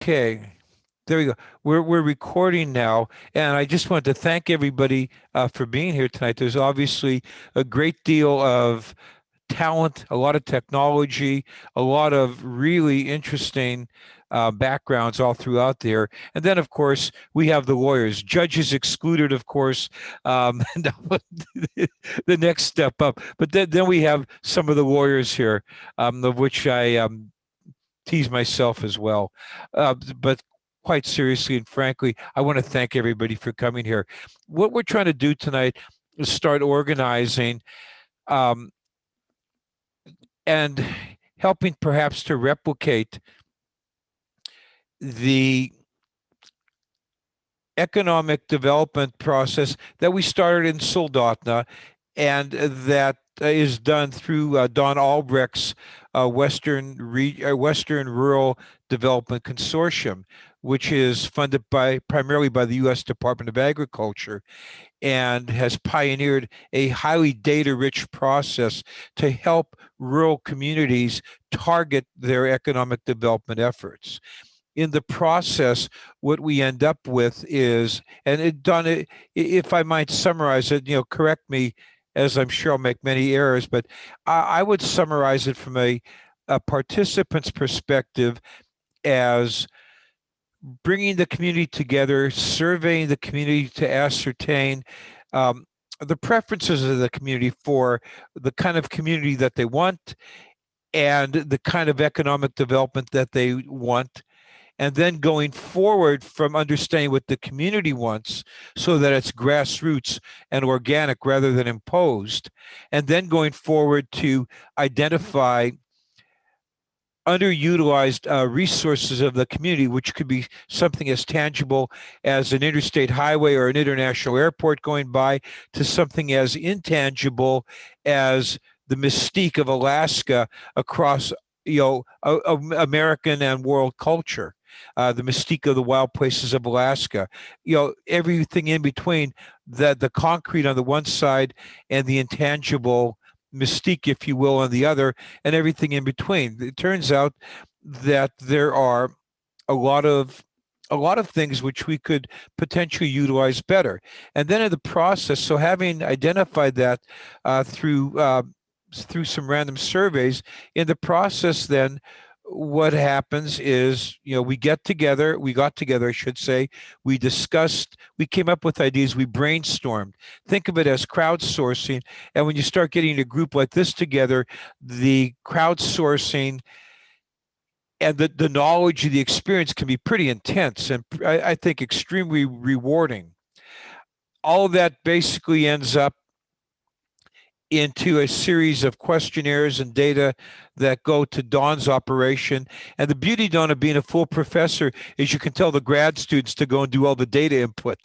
Okay. There we go. We're recording now, and I just want to thank everybody for being here tonight. There's obviously a great deal of talent, a lot of technology, a lot of really interesting backgrounds all throughout there. And then, of course, we have the lawyers, judges excluded, of course, the next step up. But then we have some of the lawyers here, of which I tease myself as well. But quite seriously and frankly, I want to thank everybody for coming here. What we're trying to do tonight is start organizing um, and helping perhaps to replicate the economic development process that we started in Soldotna and that is done through Don Albrecht's Western Rural Development Consortium, which is funded primarily by the U.S. Department of Agriculture and has pioneered a highly data-rich process to help rural communities target their economic development efforts. In the process, what we end up with is, and if I might summarize it, correct me, as I'm sure I'll make many errors, but I would summarize it from a participant's perspective as bringing the community together, surveying the community to ascertain um, the preferences of the community for the kind of community that they want and the kind of economic development that they want, and then going forward from understanding what the community wants so that it's grassroots and organic rather than imposed, and then going forward to identify underutilized resources of the community, which could be something as tangible as an interstate highway or an international airport going by, to something as intangible as the mystique of Alaska across American and world culture. The mystique of the wild places of Alaska, everything in between, the concrete on the one side and the intangible mystique, if you will, on the other, and everything in between. It turns out that there are a lot of things which we could potentially utilize better. And then in the process, so having identified that through some random surveys, in the process, then what happens is, we got together, I should say, we discussed, we came up with ideas, we brainstormed. Think of it as crowdsourcing. And when you start getting a group like this together, the crowdsourcing and the knowledge and the experience can be pretty intense and I think extremely rewarding. All of that basically ends up into a series of questionnaires and data that go to Dawn's operation. And the beauty, Dawn, of being a full professor is you can tell the grad students to go and do all the data input.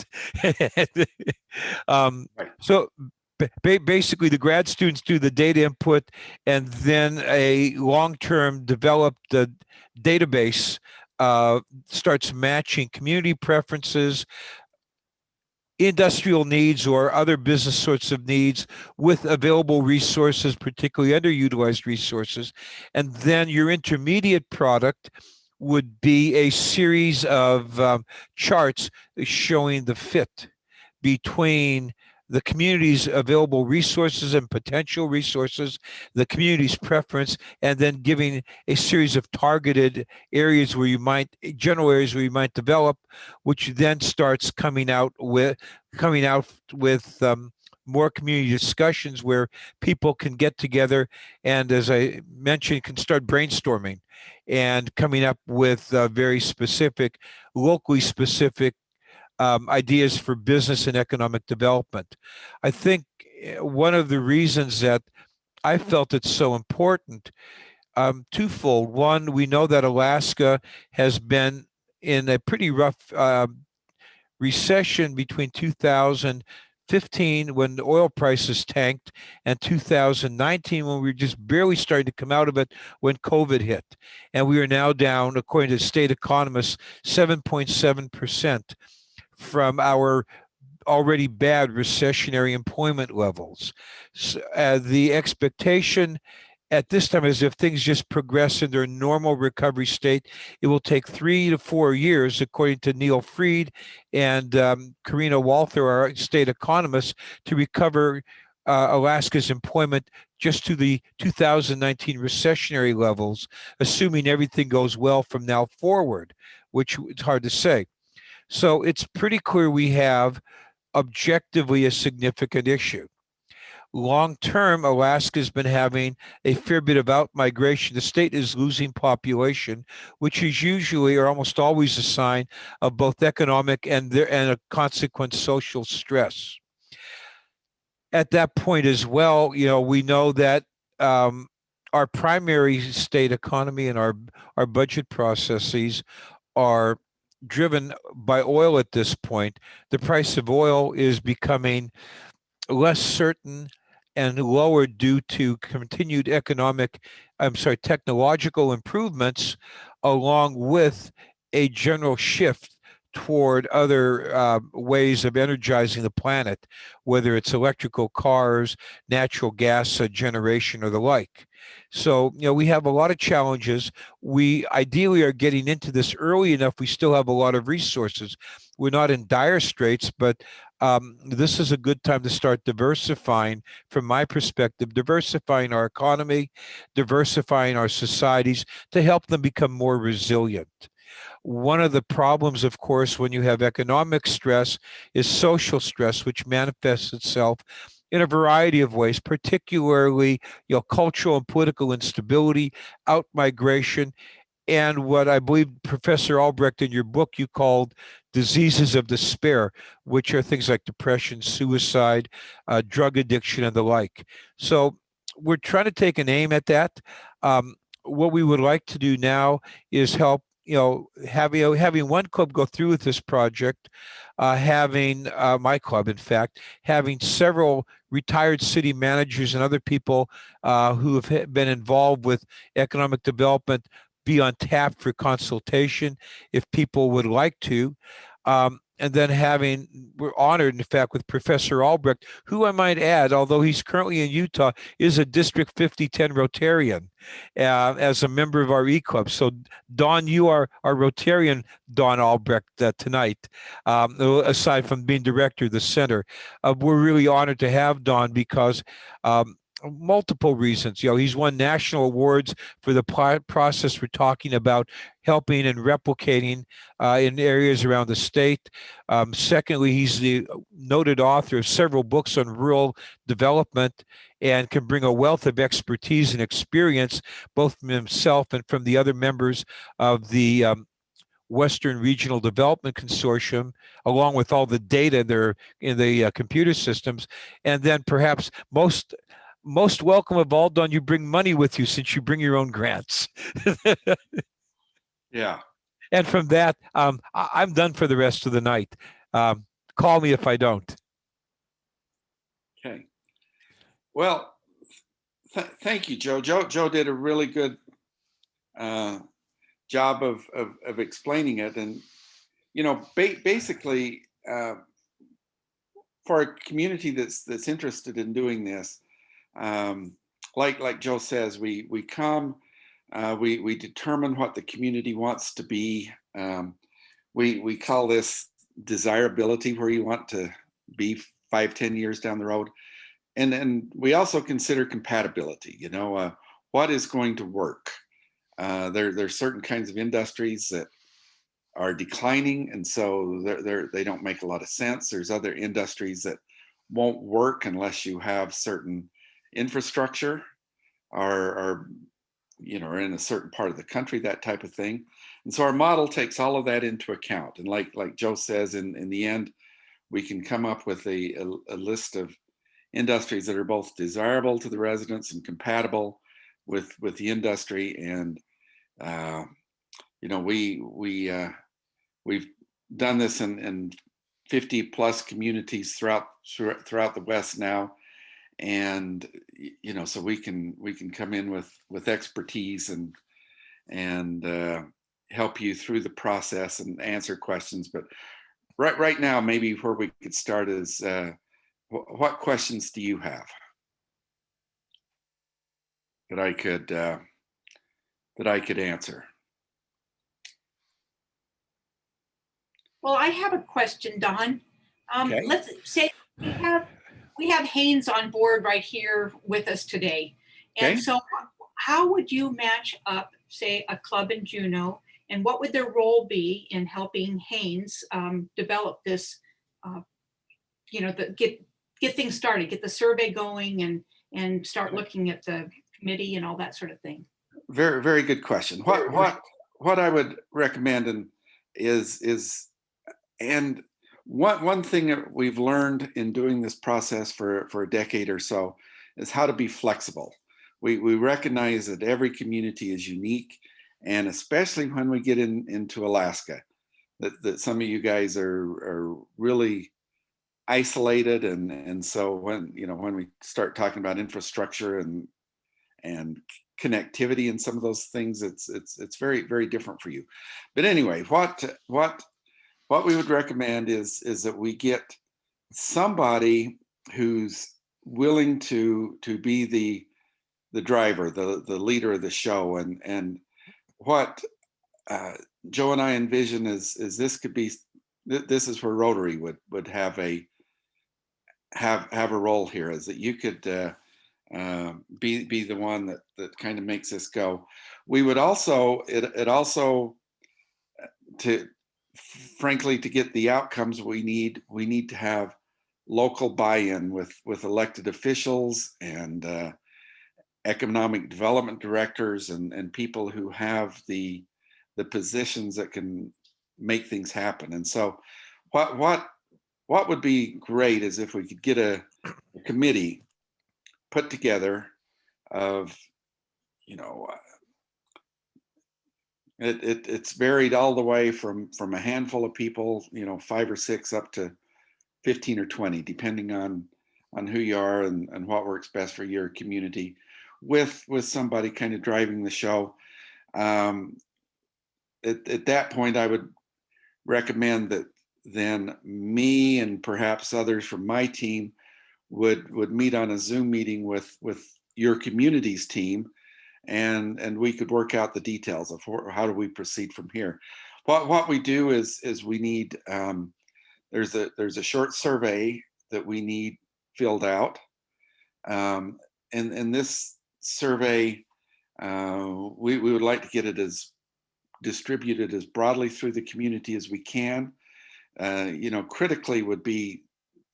um, Right. so basically, the grad students do the data input, and then a long-term developed database starts matching community preferences, industrial needs or other business sorts of needs with available resources, particularly underutilized resources. And then your intermediate product would be a series of charts showing the fit between the community's available resources and potential resources, the community's preference, and then giving a series of targeted general areas where you might develop, which then starts coming out with more community discussions where people can get together and, as I mentioned, can start brainstorming and coming up with very specific, locally specific ideas for business and economic development. I think one of the reasons that I felt it's so important, twofold. One, we know that Alaska has been in a pretty rough recession between 2015 when the oil prices tanked and 2019 when we were just barely starting to come out of it when COVID hit. And we are now down, according to state economists, 7.7% from our already bad recessionary employment levels. So, the expectation at this time, as if things just progress in their normal recovery state, it will take 3 to 4 years, according to Neil Fried and Karina Walther, our state economists, to recover Alaska's employment just to the 2019 recessionary levels, assuming everything goes well from now forward, which it's hard to say. So it's pretty clear we have objectively a significant issue. Long term, Alaska's been having a fair bit of outmigration. The state is losing population, which is usually or almost always a sign of both economic and a consequent social stress. At that point as well, we know that um, our primary state economy and our budget processes are driven by oil at this point. The price of oil is becoming less certain and lower due to continued technological improvements, along with a general shift toward other ways of energizing the planet, whether it's electrical cars, natural gas generation, or the like. So, we have a lot of challenges. We ideally are getting into this early enough. We still have a lot of resources. We're not in dire straits, but this is a good time to start diversifying, from my perspective, diversifying our economy, diversifying our societies to help them become more resilient. One of the problems, of course, when you have economic stress is social stress, which manifests itself in a variety of ways, particularly cultural and political instability, outmigration, and what I believe, Professor Albrecht, in your book you called diseases of despair, which are things like depression, suicide, drug addiction, and the like. So we're trying to take an aim at that. What we would like to do now is help, having one club go through with this project, having my club, in fact, having several retired city managers and other people who have been involved with economic development be on tap for consultation if people would like to. And then we're honored, in fact, with Professor Albrecht, who I might add, although he's currently in Utah, is a District 5010 Rotarian as a member of our E-Club. So, Don, you are our Rotarian, Don Albrecht, tonight, aside from being director of the center. We're really honored to have Don because multiple reasons. He's won national awards for the process we're talking about, helping and replicating in areas around the state. Secondly, he's the noted author of several books on rural development and can bring a wealth of expertise and experience, both from himself and from the other members of the Western Regional Development Consortium, along with all the data there in the computer systems. And then perhaps most welcome of all, Don, you bring money with you since you bring your own grants. Yeah. And from that, I'm done for the rest of the night. Call me if I don't. Okay. Well, thank you, Joe. Joe did a really good job of explaining it. And, basically, for a community that's interested in doing this, like Joe says, we come, we determine what the community wants to be. We call this desirability, where you want to be 5-10 years down the road. And we also consider compatibility, what is going to work. There's certain kinds of industries that are declining, and so they don't make a lot of sense. There's other industries that won't work unless you have certain infrastructure or in a certain part of the country, that type of thing. And so our model takes all of that into account. And like Joe says, in the end, we can come up with a list of industries that are both desirable to the residents and compatible with the industry. And we've done this in 50 plus communities throughout the West now. And so we can come in with expertise and help you through the process and answer questions. But right now, maybe where we could start is what questions do you have? that I could answer. Well, I have a question, Don. Okay. Let's say we have Haynes on board right here with us today. And Okay. so how would you match up, say, a club in Juneau, and what would their role be in helping Haynes develop this, get things started, get the survey going and start looking at the committee and all that sort of thing? Very, very good question. What I would recommend is and one thing that we've learned in doing this process for a decade or so is how to be flexible. We recognize that every community is unique, and especially when we get into Alaska, that some of you guys are really isolated, and so when we start talking about infrastructure and connectivity and some of those things, it's very, very different for you. But anyway, what we would recommend is that we get somebody who's willing to be the driver, the leader of the show, and what Joe and I envision is this could be, this is where Rotary would have a role here, is that you could be the one that kind of makes this go. We would also it also to frankly, to get the outcomes we need to have local buy-in with elected officials and economic development directors and people who have the positions that can make things happen. And so what would be great is if we could get a committee put together of, you know, it's varied all the way from a handful of people, 5 or 6 up to 15 or 20, depending on who you are and what works best for your community, with somebody kind of driving the show. At that point, I would recommend that then me and perhaps others from my team would meet on a Zoom meeting with your community's team, and we could work out the details of how do we proceed from here. What we do is we need there's a short survey that we need filled out, and this survey we would like to get it as distributed as broadly through the community as we can. Critically would be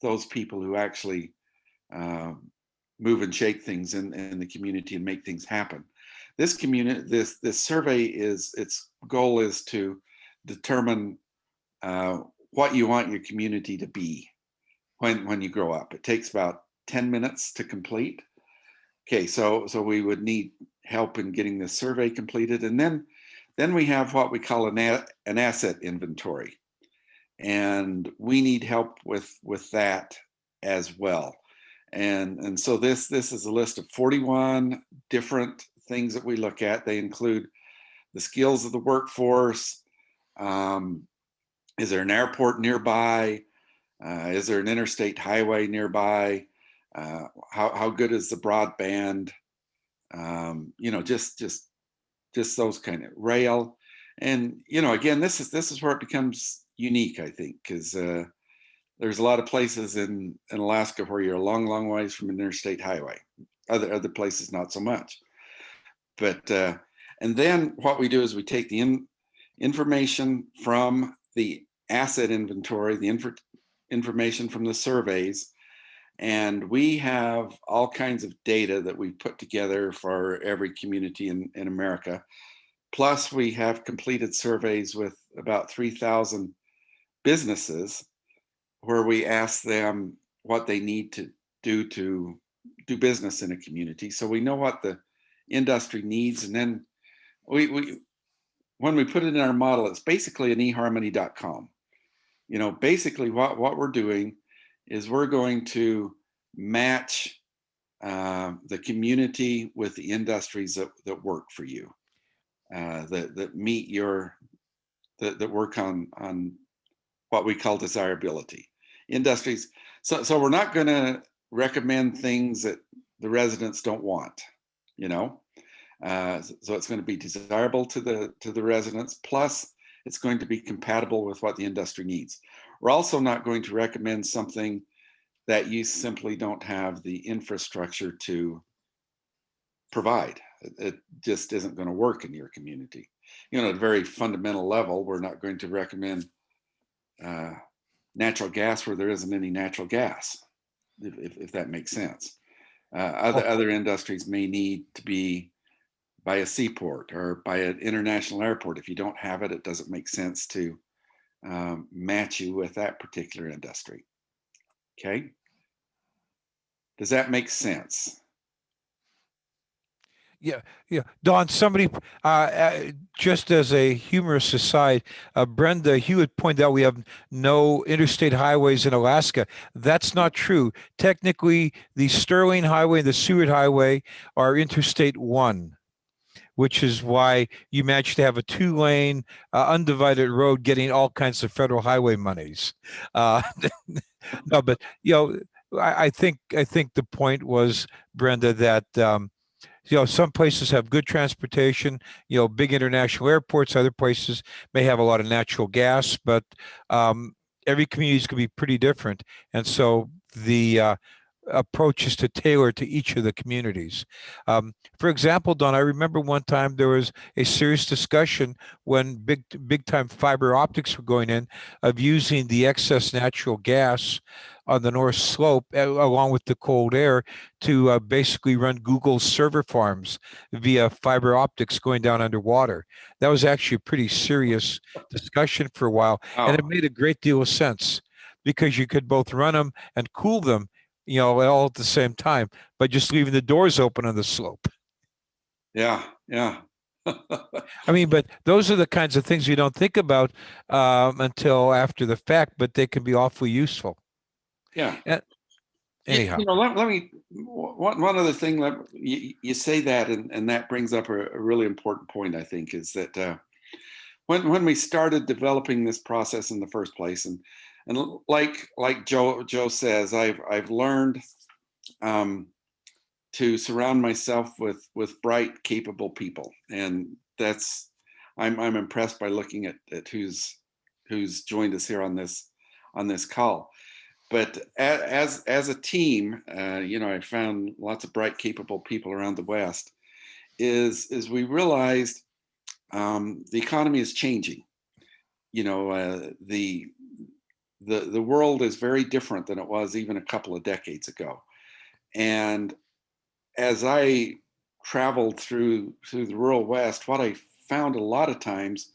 those people who actually move and shake things in the community and make things happen. This survey its goal is to determine what you want your community to be when you grow up. It takes about 10 minutes to complete. Okay, so we would need help in getting this survey completed, and then we have what we call an asset inventory, and we need help with that as well. And so this is a list of 41 different things that we look at. They include the skills of the workforce. Is there an airport nearby? Is there an interstate highway nearby? How good is the broadband? Just those kind of rail. And again, this is where it becomes unique, I think, because there's a lot of places in Alaska where you're a long ways from an interstate highway. Other places not so much. But and then what we do is we take the information from the asset inventory, the information from the surveys, and we have all kinds of data that we've put together for every community in America. Plus, we have completed surveys with about 3,000 businesses where we ask them what they need to do business in a community. So we know what the industry needs, and then we when we put it in our model, it's basically an eharmony.com. Basically what we're doing is we're going to match the community with the industries that work for you, that meet that work on what we call desirability industries. So we're not going to recommend things that the residents don't want. So it's going to be desirable to the residents. Plus, it's going to be compatible with what the industry needs. We're also not going to recommend something that you simply don't have the infrastructure to provide. It just isn't going to work in your community. You know, at a very fundamental level, we're not going to recommend natural gas where there isn't any natural gas, if that makes sense. Other industries may need to be by a seaport or by an international airport. If you don't have it, it doesn't make sense to match you with that particular industry. Okay. Does that make sense? Yeah, yeah. Don, somebody, just as a humorous aside, Brenda, you had pointed out we have no interstate highways in Alaska. That's not true. Technically, the Sterling Highway and the Seward Highway are Interstate 1, which is why you managed to have a two-lane, undivided road getting all kinds of federal highway monies. Uh, no, but I think the point was, Brenda, that some places have good transportation, big international airports. Other places may have a lot of natural gas, but um, every community is going to be pretty different. And so the approach is to tailor to each of the communities. For example, Don, I remember one time there was a serious discussion when big time fiber optics were going in of using the excess natural gas on the North Slope along with the cold air to basically run Google's server farms via fiber optics going down underwater. That was actually a pretty serious discussion for a while, and it Oh, made a great deal of sense because you could both run them and cool them, all at the same time by just leaving the doors open on the slope. yeah, yeah. I mean, but those are the kinds of things you don't think about until after the fact, but they can be awfully useful. Yeah. And anyhow, Let me, one other thing, you say that, and that brings up a really important point, I think, is that when we started developing this process in the first place, and like Joe says, I've learned to surround myself with bright, capable people, and that's I'm impressed by looking at who's joined us here on this call. But as a team, I found lots of bright, capable people around the West. Is we realized the economy is changing. The world is very different than it was even a couple of decades ago. And as I traveled through the rural West, what I found a lot of times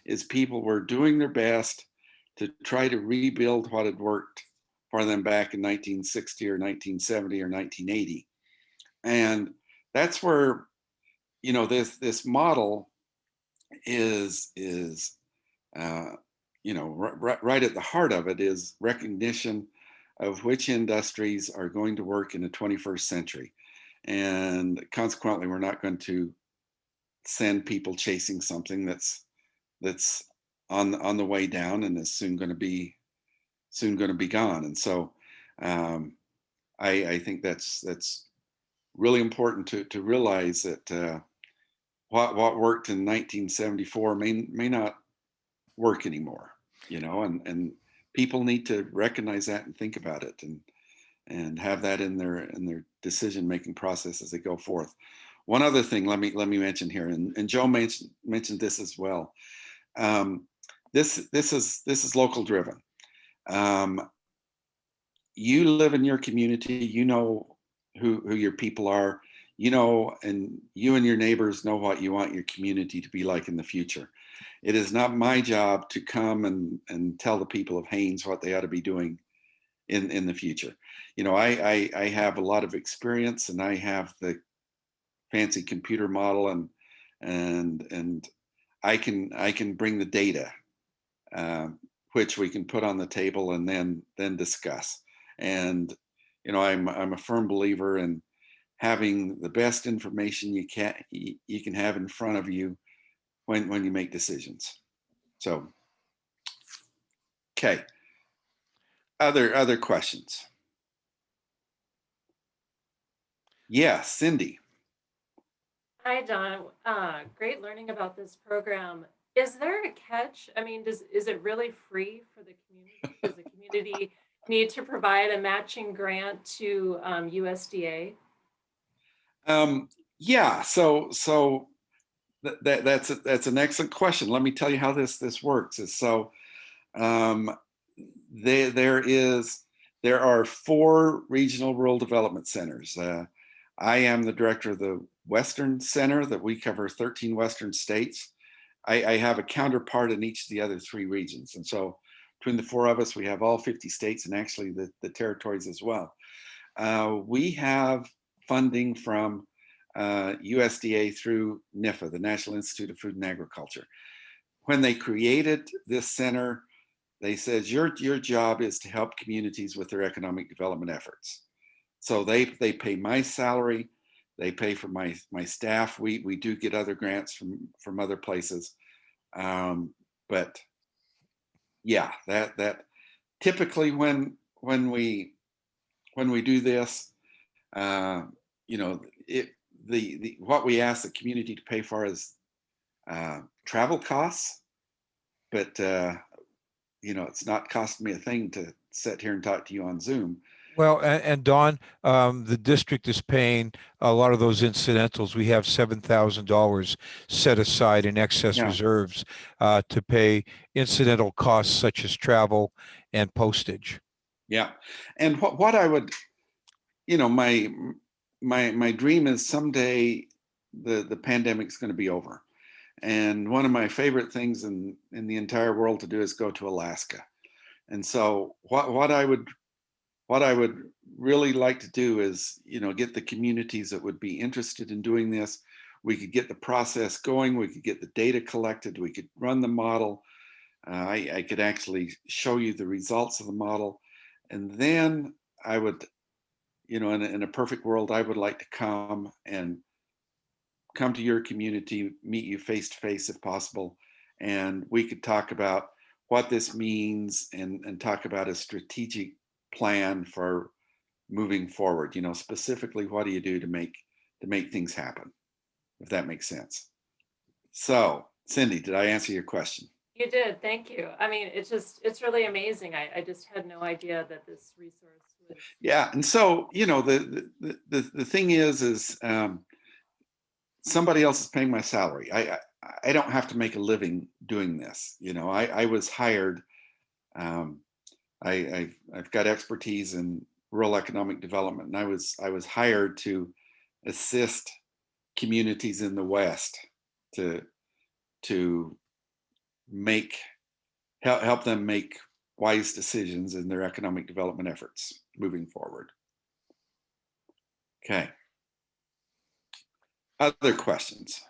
is people were doing their best to try to rebuild what had worked for them back in 1960 or 1970 or 1980. And that's where, this model is right at the heart of it is recognition of which industries are going to work in the 21st century. And consequently, we're not going to send people chasing something that's on the way down and is soon going to be gone. And so I think that's really important to realize that what worked in 1974 may not work anymore, and people need to recognize that and think about it and have that in their decision making process as they go forth. One other thing, let me mention here, and Joe mentioned this as well. This is local driven. Um, you live in your community, you know who your people are, and you and your neighbors know what you want your community to be like in the future. It is not my job to come and tell the people of Haines what they ought to be doing in the future. I have a lot of experience, and I have the fancy computer model, and I can bring the data, um, which we can put on the table and then discuss. And I'm a firm believer in having the best information you can have in front of you when you make decisions. So, okay, other questions? Yeah, Cindy. Hi, Don. Great learning about this program. Is there a catch? I mean, is it really free for the community? Does the community need to provide a matching grant to USDA? Um, yeah, so that's an excellent question. Let me tell you how this works. Is so um, there there is there are 4 regional rural development centers. I am the director of the Western Center that we cover 13 Western states. I have a counterpart in each of the other 3 regions, and so between the 4 of us, we have all 50 states and actually the territories as well. We have funding from USDA through NIFA, the National Institute of Food and Agriculture. When they created this center, they said your job is to help communities with their economic development efforts. So they pay my salary, they pay for my staff. We do get other grants from other places, but yeah, that typically when we do this, uh, you know, it the what we ask the community to pay for is travel costs, but it's not costing me a thing to sit here and talk to you on Zoom. Well, and Don, the district is paying a lot of those incidentals. We have $7,000 set aside in excess Yeah, reserves to pay incidental costs such as travel and postage. yeah. And what I would, my dream is someday the pandemic's going to be over. And one of my favorite things in the entire world to do is go to Alaska. And so what I would really like to do is, get the communities that would be interested in doing this. We could get the process going. We could get the data collected. We could run the model. I could actually show you the results of the model. And then I would, in a perfect world, I would like to come to your community, meet you face to face if possible. And we could talk about what this means and talk about a strategic plan for moving forward. Specifically, what do you do to make things happen, if that makes sense. So, Cindy, did I answer your question? You did. Thank you. I mean, it's really amazing. I just had no idea that this resource was. Yeah, and so the thing is somebody else is paying my salary. I don't have to make a living doing this. I was hired. Um, I've got expertise in rural economic development, and I was hired to assist communities in the West to to make help them make wise decisions in their economic development efforts moving forward. Okay. Other questions?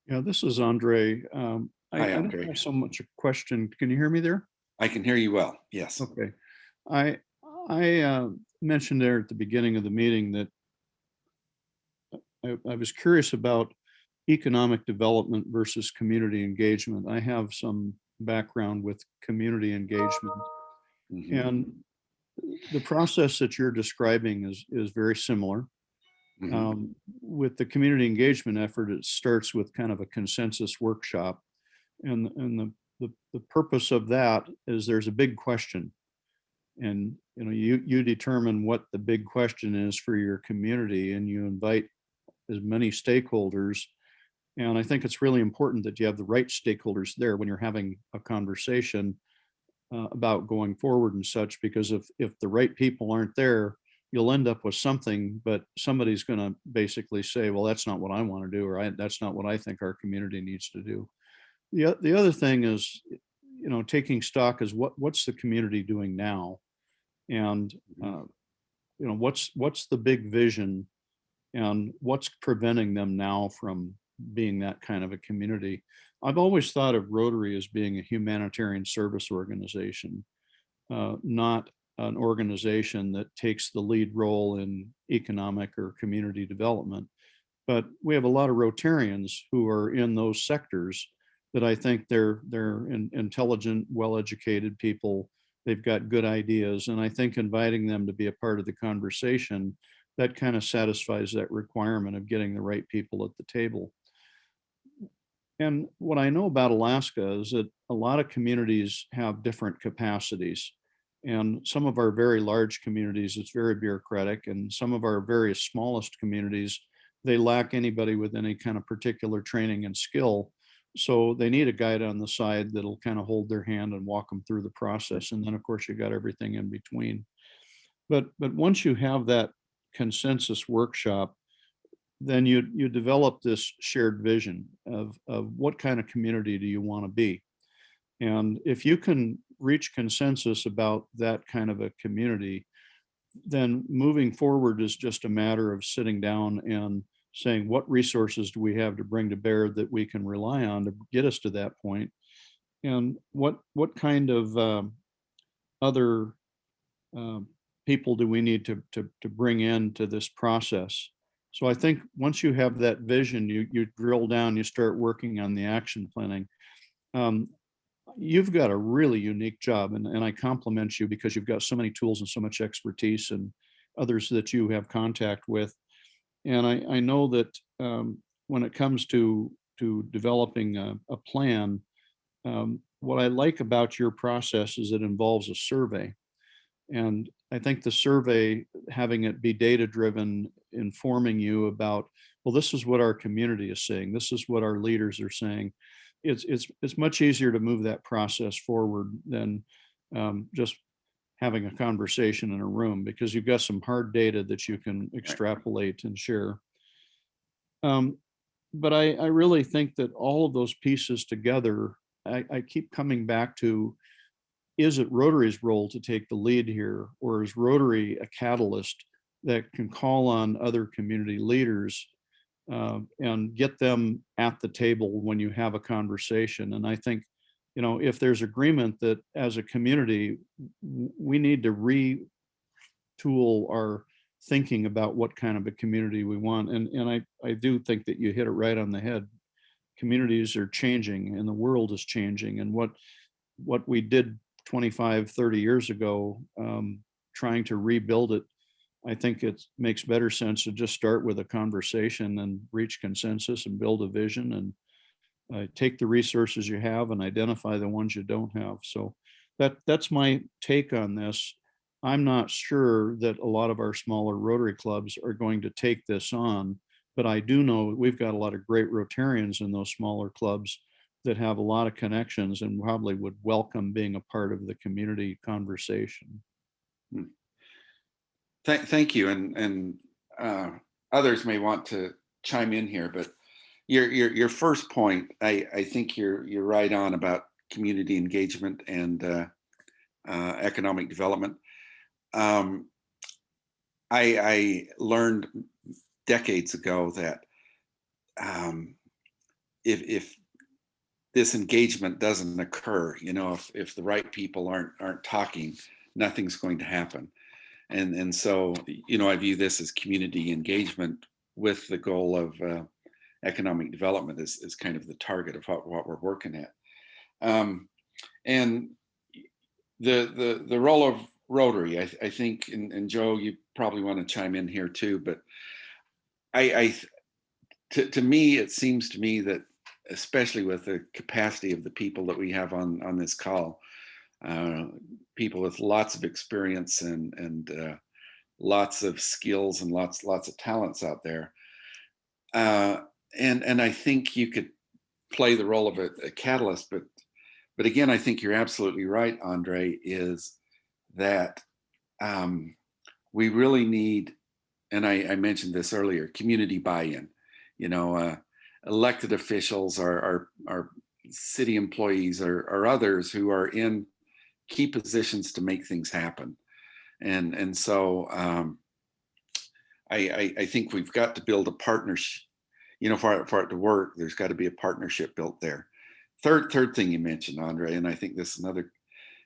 Yeah, this is Andre. Hi, I don't Andre. have so much a question. Can you hear me there? I can hear you well. Yes. Okay. I I mentioned there at the beginning of the meeting that I was curious about economic development versus community engagement. I have some background with community engagement, Hmm. and the process that you're describing is very similar. Hmm. With the community engagement effort, it starts with kind of a consensus workshop, and the purpose of that is there's a big question, and you determine what the big question is for your community, and you invite as many stakeholders. And I think it's really important that you have the right stakeholders there when you're having a conversation about going forward and such, because if the right people aren't there, you'll end up with something, but somebody's going to basically say, well, that's not what I want to do, or that's not what I think our community needs to do. The other thing is, taking stock is what's the community doing now, and uh, what's the big vision, and what's preventing them now from being that kind of a community. I've always thought of Rotary as being a humanitarian service organization, not an organization that takes the lead role in economic or community development. But we have a lot of Rotarians who are in those sectors that I think they're intelligent, well-educated people they've got good ideas. And I think inviting them to be a part of the conversation, that kind of satisfies that requirement of getting the right people at the table. And what I know about Alaska is that a lot of communities have different capacities. And some of our very large communities, it's very bureaucratic. And some of our very smallest communities, they lack anybody with any kind of particular training and skill. So they need a guide on the side that'll kind of hold their hand and walk them through the process. And then, of course, you got everything in between. But once you have that consensus workshop, then you develop this shared vision of what kind of community do you want to be. And if you can reach consensus about that kind of a community, then moving forward is just a matter of sitting down and saying, what resources do we have to bring to bear that we can rely on to get us to that point? And what kind of other people do we need to bring into this process? So I think once you have that vision, you drill down, you start working on the action planning. You've got a really unique job, and I compliment you because you've got so many tools and so much expertise and others that you have contact with. And I know that when it comes to developing a plan, what I like about your process is it involves a survey. And I think the survey, having it be data driven, informing you about, well, this is what our community is saying, this is what our leaders are saying. It's much easier to move that process forward than just having a conversation in a room, because you've got some hard data that you can extrapolate and share. But I really think that all of those pieces together, I keep coming back to, is it Rotary's role to take the lead here, or is Rotary a catalyst that can call on other community leaders and get them at the table when you have a conversation? And I think, if there's agreement that as a community, we need to retool our thinking about what kind of a community we want. And I do think that you hit it right on the head. Communities are changing and the world is changing. And what we did 25, 30 years ago, trying to rebuild it, I think it makes better sense to just start with a conversation and reach consensus and build a vision, and take the resources you have and identify the ones you don't have. So that's my take on this. I'm not sure that a lot of our smaller Rotary clubs are going to take this on, but I do know we've got a lot of great Rotarians in those smaller clubs that have a lot of connections and probably would welcome being a part of the community conversation. Thank you, and others may want to chime in here, but your first point, I think you're right on about community engagement and economic development. I learned decades ago that if this engagement doesn't occur, if the right people aren't talking, nothing's going to happen. And so, I view this as community engagement with the goal of economic development is kind of the target of what we're working at. And the role of Rotary, I think, and Joe, you probably want to chime in here too, but to me, it seems to me that, especially with the capacity of the people that we have on this call, people with lots of experience and lots of skills and lots of talents out there, and I think you could play the role of a catalyst. But again, I think you're absolutely right, Andre, is that we really need, and I mentioned this earlier, community buy-in. Elected officials, our city employees, or others who are in key positions to make things happen. And so I think we've got to build a partnership. For it to work, there's got to be a partnership built there. Third thing you mentioned, Andre, and I think this is another,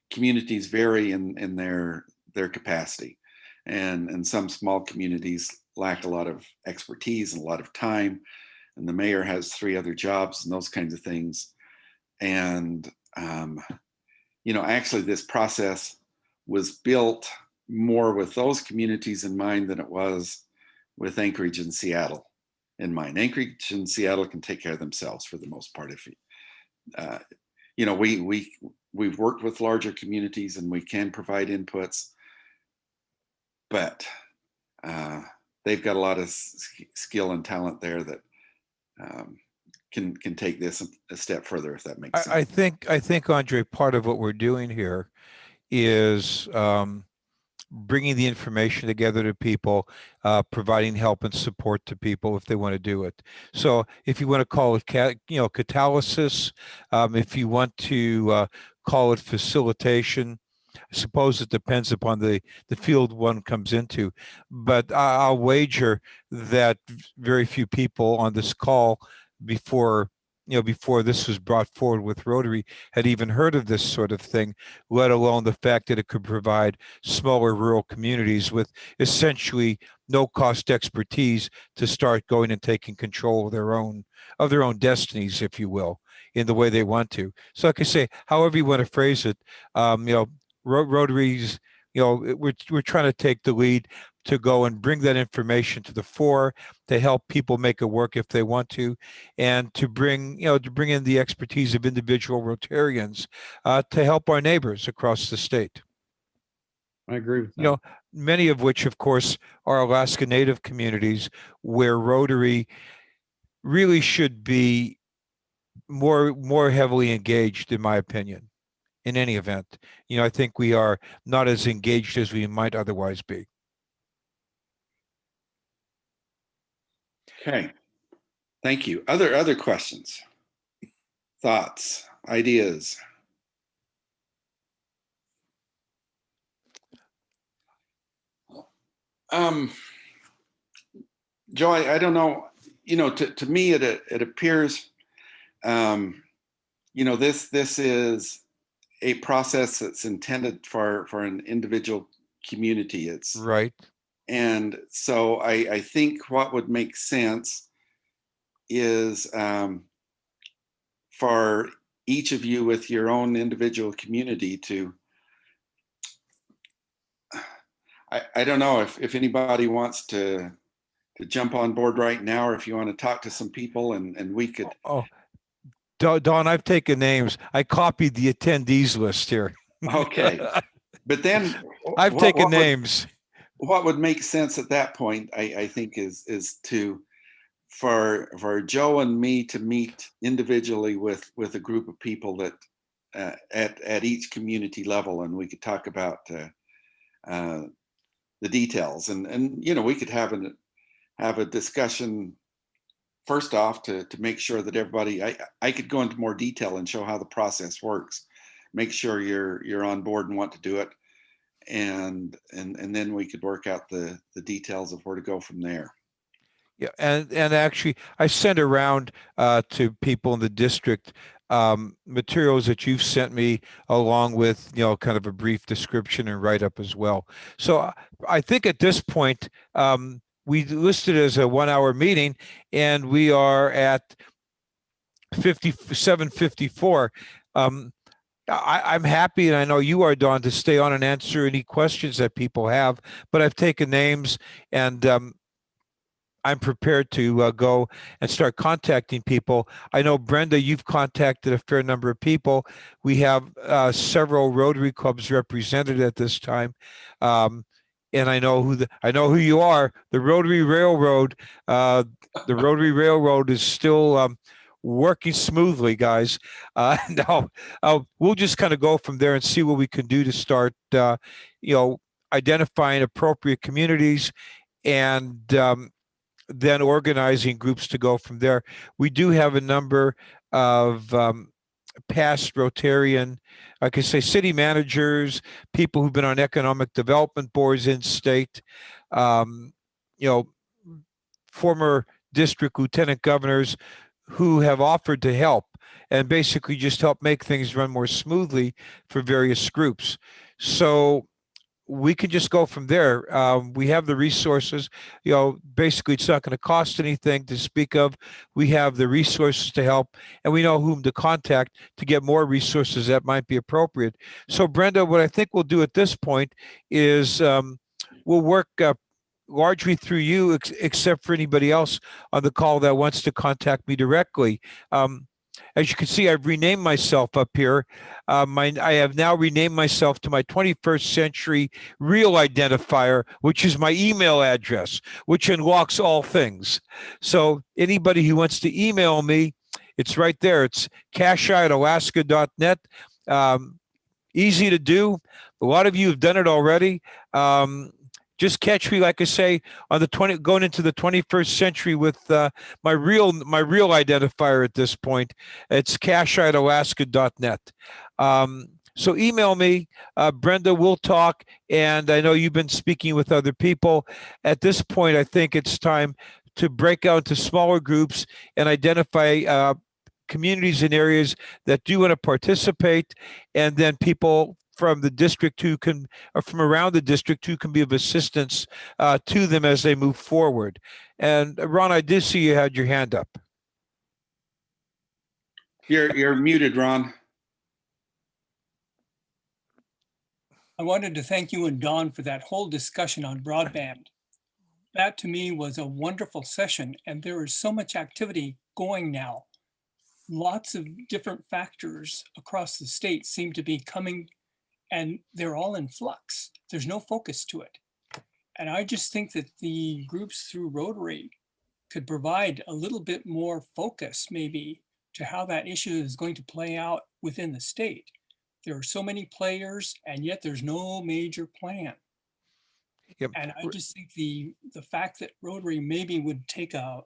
communities vary in their capacity, and some small communities lack a lot of expertise and a lot of time, and the mayor has 3 other jobs and those kinds of things. And actually this process was built more with those communities in mind than it was with Anchorage and Seattle in mind. Anchorage and Seattle can take care of themselves for the most part. If you know, we've worked with larger communities and we can provide inputs, but they've got a lot of skill and talent there that can take this a step further, if that makes sense. I think, Andre, part of what we're doing here is bringing the information together to people, providing help and support to people if they want to do it. So if you want to call it, catalysis, if you want to call it facilitation, I suppose it depends upon the field one comes into. But I'll wager that very few people on this call before before this was brought forward with Rotary had even heard of this sort of thing, let alone the fact that it could provide smaller rural communities with essentially no cost expertise to start going and taking control of their own destinies, if you will, in the way they want to. So like I say, however you want to phrase it, Rotaries, we're trying to take the lead to go and bring that information to the fore, to help people make it work if they want to, and to bring in the expertise of individual Rotarians to help our neighbors across the state. I agree with that. Many of which, of course, are Alaska Native communities where Rotary really should be more heavily engaged, in my opinion. In any event, I think we are not as engaged as we might otherwise be. Okay, thank you. Other questions, thoughts, ideas? Joe, I don't know. To me, it appears, this is a process that's intended for an individual community. It's right. And so I think what would make sense is for each of you with your own individual community to, I don't know if anybody wants to jump on board right now, or if you want to talk to some people and we could. Oh, Don, I've taken names. I copied the attendees list here. Okay. But then I've taken names. What would make sense at that point, I think, is for Joe and me to meet individually with a group of people that at each community level, and we could talk about the details, and we could have a discussion first off to make sure that everybody. I could go into more detail and show how the process works, make sure you're on board and want to do it, and then we could work out the details of where to go from there. Yeah, and actually, I sent around to people in the district materials that you've sent me, along with kind of a brief description and write up as well. So I think at this point we listed as a 1-hour meeting, and we are at 57:54. I'm happy, and I know you are, Dawn, to stay on and answer any questions that people have. But I've taken names, and I'm prepared to go and start contacting people. I know, Brenda, you've contacted a fair number of people. We have several Rotary clubs represented at this time. And I know who you are. The Rotary Railroad. The Rotary Railroad is still working smoothly, guys. Now we'll just kind of go from there and see what we can do to start, identifying appropriate communities, and then organizing groups to go from there. We do have a number of past Rotarian, like I say, city managers, people who've been on economic development boards in state, former district lieutenant governors who have offered to help and basically just help make things run more smoothly for various groups. So we can just go from there. We have the resources, basically it's not going to cost anything to speak of. We have the resources to help, and we know whom to contact to get more resources that might be appropriate. So Brenda, what I think we'll do at this point is we'll work largely through you, except for anybody else on the call that wants to contact me directly. As you can see, I've renamed myself up here. I have now renamed myself to my 21st century real identifier, which is my email address, which unlocks all things. So anybody who wants to email me, it's right there. It's casheye@alaska.net. Easy to do. A lot of you have done it already. Just catch me, like I say, on the going into the 21st century with my real identifier at this point. It's casheye@alaska.net. So email me, Brenda. We'll talk, and I know you've been speaking with other people. At this point, I think it's time to break out into smaller groups and identify communities and areas that do want to participate, and then people from the district who can, or from around the district who can be of assistance to them as they move forward. And Ron, I did see you had your hand up. You're muted, Ron. I wanted to thank you and Don for that whole discussion on broadband. That to me was a wonderful session, and there is so much activity going now. Lots of different factors across the state seem to be coming, and they're all in flux. There's no focus to it. And I just think that the groups through Rotary could provide a little bit more focus maybe to how that issue is going to play out within the state. There are so many players, and yet there's no major plan. Yep. And I just think the fact that Rotary maybe would take a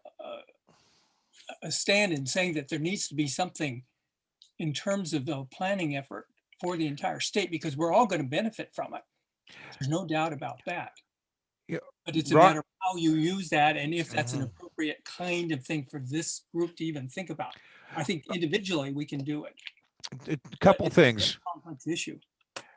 stand in saying that there needs to be something in terms of the planning effort for the entire state, because we're all going to benefit from it. There's no doubt about that. Yeah. But it's a matter of how you use that, and if that's an appropriate kind of thing for this group to even think about. I think individually we can do it. A couple things. Complex issue.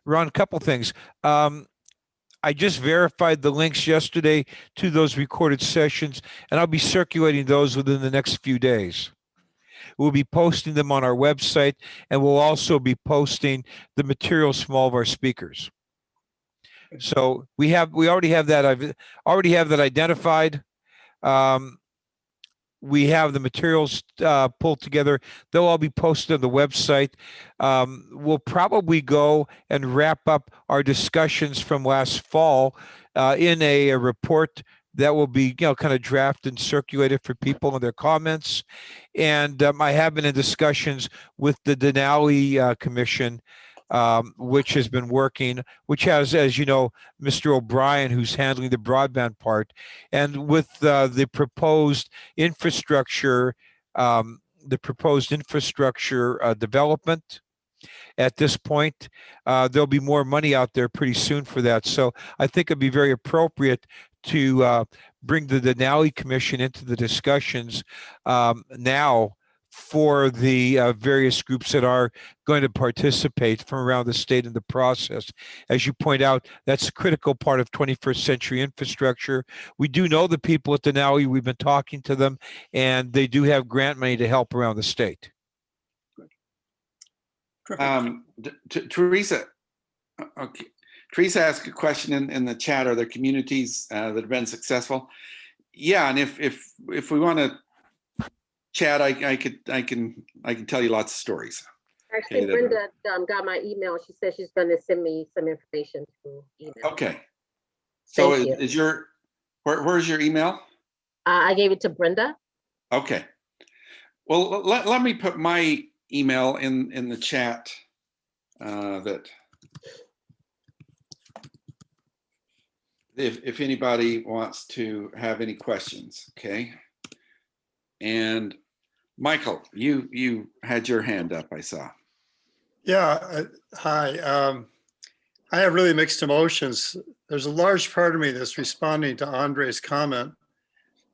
Ron, a couple things. I just verified the links yesterday to those recorded sessions, and I'll be circulating those within the next few days. We'll be posting them on our website, and we'll also be posting the materials from all of our speakers. So we already have that. I've already have that identified. We have the materials pulled together. They'll all be posted on the website. We'll probably go and wrap up our discussions from last fall in a report that will be, kind of drafted and circulated for people and their comments. And I have been in discussions with the Denali Commission, which has been working, which has, as you know, Mr. O'Brien, who's handling the broadband part, and with the proposed infrastructure, development. At this point, there'll be more money out there pretty soon for that. So I think it'd be very appropriate to bring the Denali Commission into the discussions now for the various groups that are going to participate from around the state in the process. As you point out, that's a critical part of 21st century infrastructure. We do know the people at Denali, we've been talking to them, and they do have grant money to help around the state. Teresa, okay. Teresa asked a question in the chat. Are there communities that have been successful? Yeah, and if we want to chat, I can tell you lots of stories. Actually, Brenda got my email. She said she's going to send me some information through email. Okay. So where's your email? I gave it to Brenda. Okay. Well, let me put my email in the chat that if anybody wants to have any questions, okay? And Michael, you had your hand up, I saw. Yeah, hi. I have really mixed emotions. There's a large part of me that's responding to Andre's comment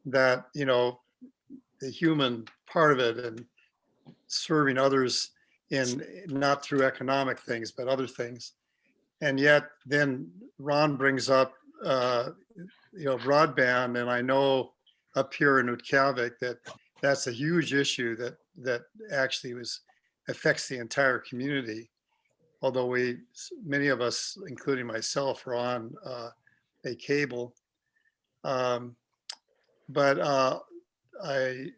that, the human part of it and serving others in not through economic things, but other things. And yet then Ron brings up, broadband, and I know up here in Utqiagvik that that's a huge issue that actually affects the entire community. Although many of us, including myself, are on a cable. But I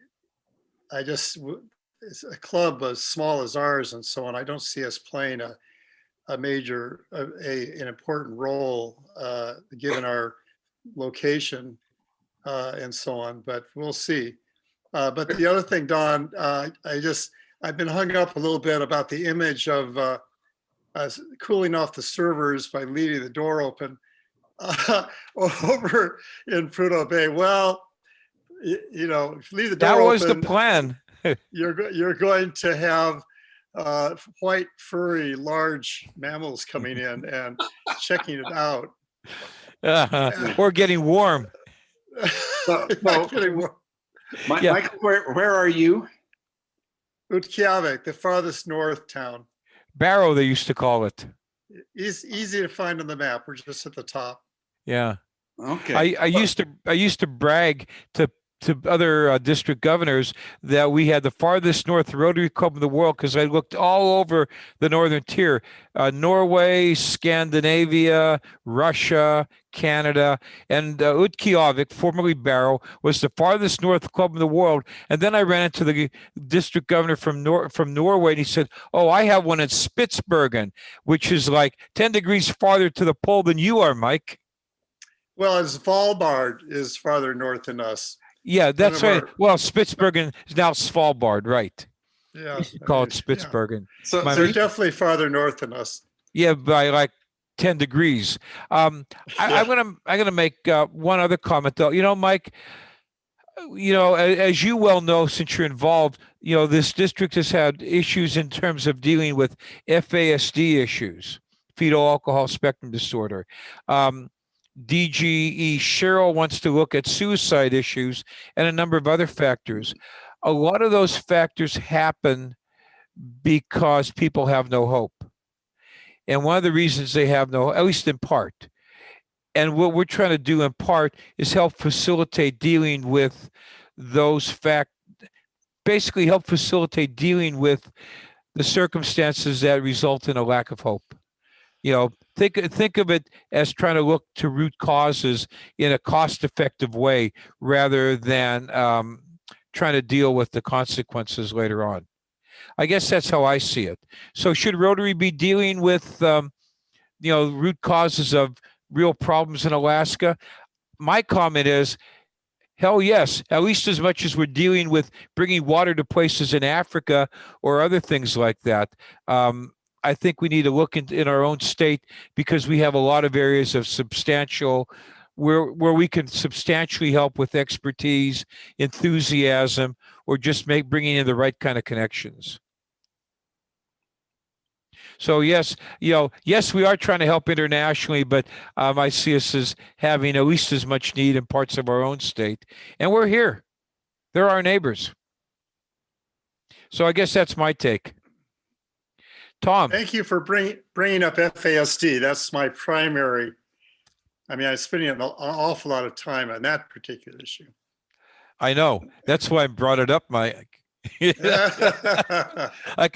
just, it's a club as small as ours and so on, I don't see us playing an important role given our location and so on, but we'll see. But the other thing, Don, I've been hung up a little bit about the image of cooling off the servers by leaving the door open over in Prudhoe Bay. Well, if you leave the door That was open, the plan. you're going to have white, furry, large mammals coming in and checking it out. Or getting warm. So, Yeah. Michael, where are you? Utqiagvik, the farthest north town. Barrow, they used to call it. It's easy to find on the map. We're just at the top. Yeah. Okay. I used to brag to other district governors that we had the farthest north Rotary Club in the world, because I looked all over the northern tier, Norway, Scandinavia, Russia, Canada, and Utqiagvik, formerly Barrow, was the farthest north club in the world. And then I ran into the district governor from Norway, and he said, "Oh, I have one in Spitsbergen, which is like 10 degrees farther to the pole than you are, Mike." Well, as Svalbard is farther north than us. Yeah, that's right. our- Well, Spitsbergen is now Svalbard, right? Yeah. We should call it yeah. Spitsbergen. So, My- so They're definitely farther north than us. Yeah, by like 10 degrees. I'm gonna make one other comment though. Mike, as you well know, since you're involved, this district has had issues in terms of dealing with FASD issues, fetal alcohol spectrum disorder. DGE Cheryl wants to look at suicide issues and a number of other factors. A lot of those factors happen because people have no hope. And one of the reasons they have no, at least in part, and what we're trying to do in part is help facilitate dealing with those basically help facilitate dealing with the circumstances that result in a lack of hope. Think of it as trying to look to root causes in a cost-effective way rather than trying to deal with the consequences later on. I guess that's how I see it. So should Rotary be dealing with root causes of real problems in Alaska? My comment is, hell yes, at least as much as we're dealing with bringing water to places in Africa or other things like that. I think we need to look in our own state, because we have a lot of areas of where we can substantially help with expertise, enthusiasm, or just bringing in the right kind of connections. So yes, yes, we are trying to help internationally, but I see us as having at least as much need in parts of our own state, and we're here. They're our neighbors. So I guess that's my take. Tom. Thank you for bringing up FASD. That's my primary. I'm spending an awful lot of time on that particular issue. I know. That's why I brought it up, Mike. Like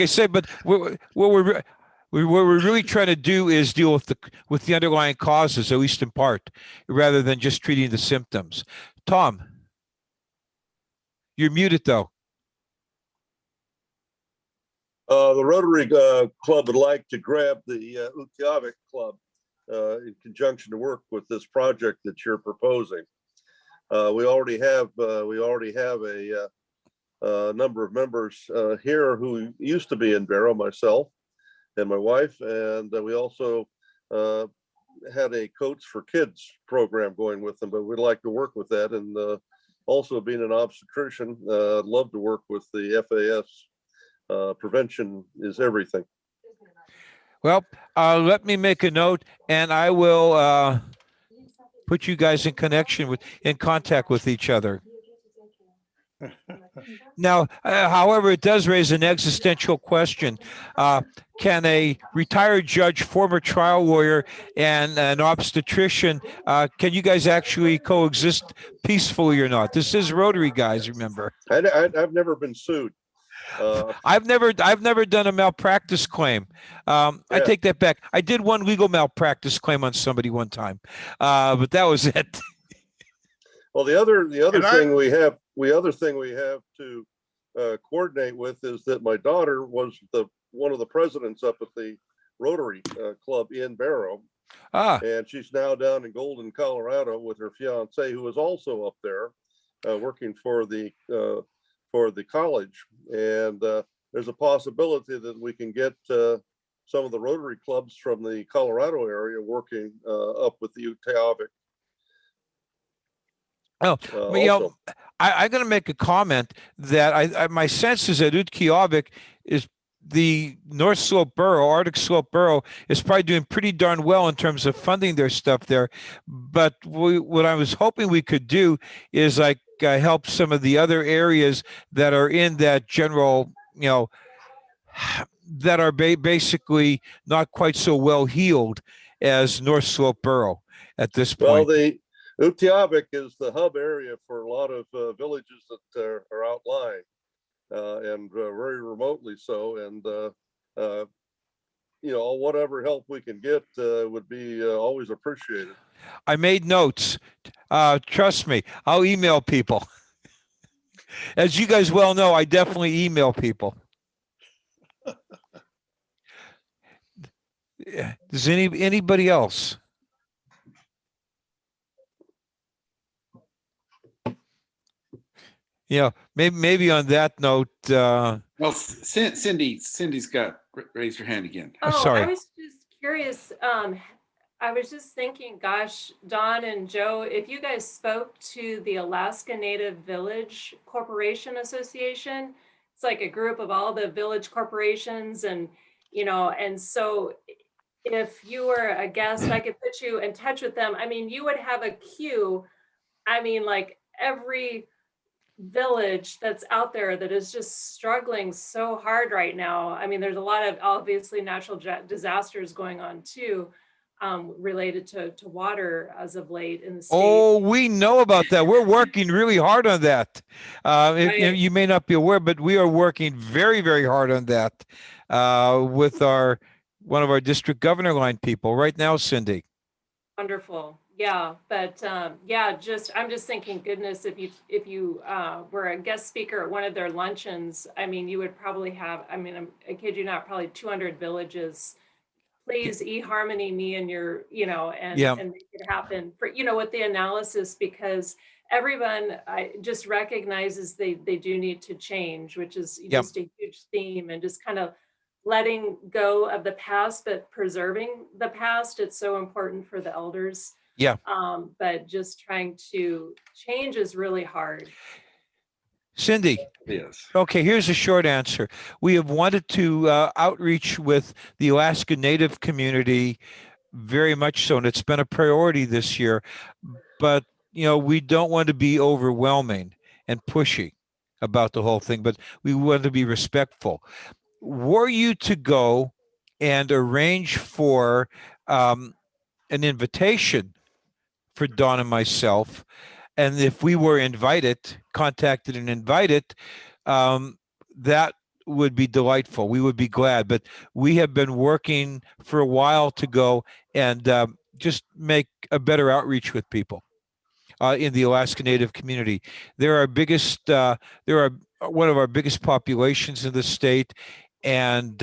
I said, but what we're really trying to do is deal with the underlying causes, at least in part, rather than just treating the symptoms. Tom, you're muted though. The Rotary Club would like to grab the Utqiagvik Club in conjunction to work with this project that you're proposing. We already have a number of members here who used to be in Barrow, myself and my wife, and we also had a Coats for Kids program going with them, but we'd like to work with that. And also being an obstetrician, I'd love to work with the FAS. Prevention is everything. Well, let me make a note, and I will put you guys in contact with each other. Now, however, it does raise an existential question. Can a retired judge, former trial lawyer, and an obstetrician, can you guys actually coexist peacefully or not? This is Rotary, guys, remember. I've never been sued. I've never done a malpractice claim. I Yeah. take that back. I did one legal malpractice claim on somebody one time, but that was it. Well, the other And thing we have to coordinate with is that my daughter was one of the presidents up at the Rotary Club in Barrow, and she's now down in Golden, Colorado, with her fiance, who is also up there working for the college. And there's a possibility that we can get some of the Rotary clubs from the Colorado area working up with the Utah. Oh, you know, I'm going to make a comment that my sense is that Utqiagvik is the North Slope Borough, Arctic Slope Borough, is probably doing pretty darn well in terms of funding their stuff there. But what I was hoping we could do is like help some of the other areas that are in that general, you know, that are basically not quite so well heeled as North Slope Borough at this point. Well, the Utqiagvik is the hub area for a lot of villages that are outlying and very remotely so. And, you know, whatever help we can get would be always appreciated. I made notes. Trust me, I'll email people. As you guys well know, I definitely email people. Does anybody else? Yeah, maybe on that note. Well, Cindy's got raised her hand again. Oh, sorry. I was just curious. I was just thinking, gosh, Don and Joe, if you guys spoke to the Alaska Native Village Corporation Association, it's like a group of all the village corporations, and you know, and so if you were a guest, I could put you in touch with them. I mean, you would have a queue. I mean, like every village that's out there that is just struggling so hard right now. I mean, there's a lot of obviously natural disasters going on too, related to water as of late in the state. Oh, we know about that. We're working really hard on that. Right. You may not be aware, but we are working very, very hard on that with one of our district governor line people right now, Cindy. Wonderful. Yeah, but yeah, I'm just thinking, goodness, if you were a guest speaker at one of their luncheons, I mean, you would probably have, I mean, I kid you not, probably 200 villages. Please eHarmony me and your, you know, and make it happen for, you know, with the analysis, because everyone just recognizes they do need to change, which is just a huge theme, and just kind of letting go of the past, but preserving the past. It's so important for the elders. Yeah. But just trying to change is really hard. Cindy. Yes. Okay, here's a short answer. We have wanted to outreach with the Alaska Native community very much so, and it's been a priority this year. But, you know, we don't want to be overwhelming and pushy about the whole thing, but we want to be respectful. Were you to go and arrange for an invitation for Dawn and myself, and if we were contacted and invited, that would be delightful. We would be glad. But we have been working for a while to go and just make a better outreach with people in the Alaska Native community. They're one of our biggest populations in the state, and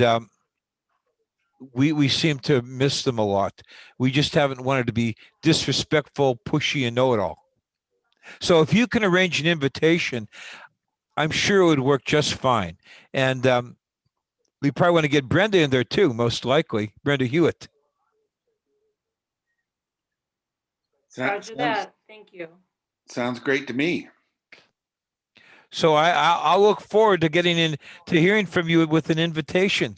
we seem to miss them a lot. We just haven't wanted to be disrespectful, pushy, and know-it-all. So if you can arrange an invitation, I'm sure it would work just fine. And we probably want to get Brenda in there too, most likely, Brenda Hewitt. Roger that. Thank you. Sounds great to me. So I'll look forward to hearing from you with an invitation.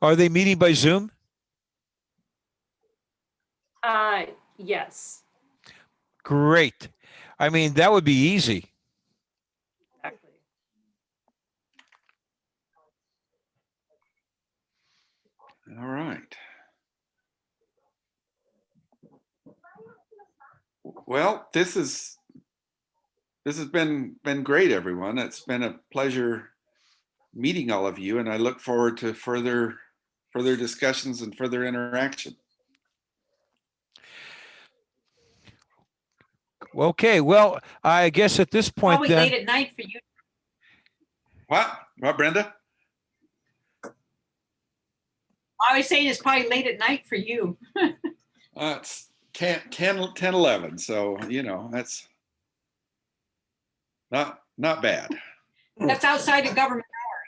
Are they meeting by Zoom? Yes. Great. I mean, that would be easy. Exactly. All right. Well, this has been great, everyone. It's been a pleasure meeting all of you, and I look forward to further discussions and further interaction. Okay, well, I guess at this point Probably then, late at night for you. What, Brenda? I was saying it's probably late at night for you. It's 10, 11. So, that's not bad. That's outside of government